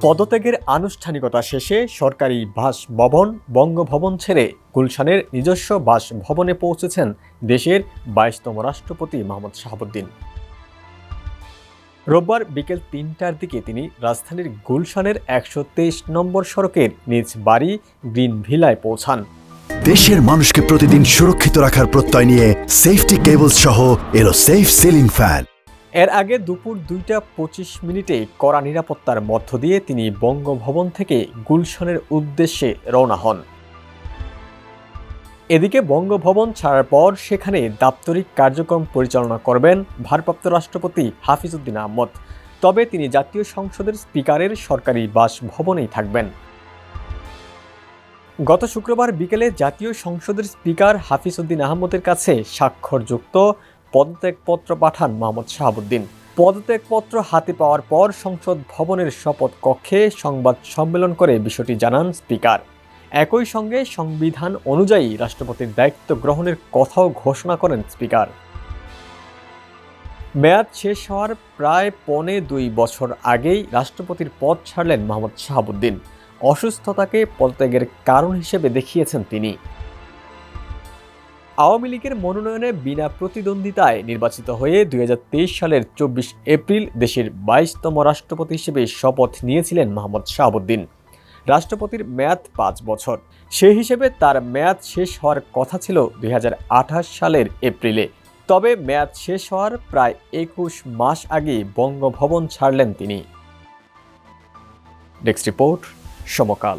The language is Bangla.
পদত্যাগের আনুষ্ঠানিকতা শেষে সরকারি বাসভবন বঙ্গভবন ছেড়ে গুলশানের নিজস্ব বাসভবনে পৌঁছেছেন দেশের ২২তম রাষ্ট্রপতি মোহাম্মদ শাহাবুদ্দিন। রোববার বিকেল ৩টার দিকে তিনি রাজধানীর গুলশানের ১২৩ নম্বর সড়কের নিজ বাড়ি গ্রিন ভিলায় পৌঁছান। দেশের মানুষকে প্রতিদিন সুরক্ষিত রাখার প্রত্যয় নিয়ে সেফটি কেবলস সহ এলো সেফ সিলিং ফ্যান। এর আগে দুপুর ২টা ২৫ মিনিটে কড়া নিরাপত্তার মধ্য দিয়ে তিনি বঙ্গভবন থেকে গুলশানের উদ্দেশ্যে রওনা হন। এদিকে বঙ্গভবন ছাড়ার পর সেখানে দাপ্তরিক কার্যক্রম পরিচালনা করবেন ভারপ্রাপ্ত রাষ্ট্রপতি হাফিজ উদ্দিন আহমদ। তবে তিনি জাতীয় সংসদের স্পিকারের সরকারি বাসভবনেই থাকবেন। গত শুক্রবার বিকেলে জাতীয় সংসদের স্পিকার হাফিজ উদ্দিন আহমদের কাছে স্বাক্ষরযুক্ত পদত্যাগপত্র পাঠান মোহাম্মদ শাহাবুদ্দিন। পদত্যাগপত্র হাতে পাওয়ার পর সংসদ ভবনের শপথ কক্ষে সংবাদ সম্মেলন করে বিষয়টি জানান স্পিকার। একই সঙ্গে সংবিধান অনুযায়ী রাষ্ট্রপতির দায়িত্ব গ্রহণের কথাও ঘোষণা করেন স্পিকার। মেয়াদ শেষ হওয়ার প্রায় ২.৫ বছর আগেই রাষ্ট্রপতির পদ ছাড়লেন মোহাম্মদ শাহাবুদ্দিন। অসুস্থতাকে পদত্যাগের কারণ হিসেবে দেখিয়েছেন তিনি। আওয়ামী লীগের মনোনয়নে বিনা প্রতিদ্বন্দ্বিতায় নির্বাচিত হয়ে ২০২৩ সালের ২৪ এপ্রিল দেশের ২২তম রাষ্ট্রপতি হিসেবে শপথ নিয়েছিলেন মোহাম্মদ শাহাবুদ্দিন। রাষ্ট্রপতির মেয়াদ ৫ বছর। সেই হিসেবে তার মেয়াদ শেষ হওয়ার কথা ছিল ২০২৮ সালের এপ্রিলে। তবে মেয়াদ শেষ হওয়ার প্রায় ২১ মাস আগে বঙ্গভবন ছাড়লেন তিনি। ডেস্ক রিপোর্ট, সমকাল।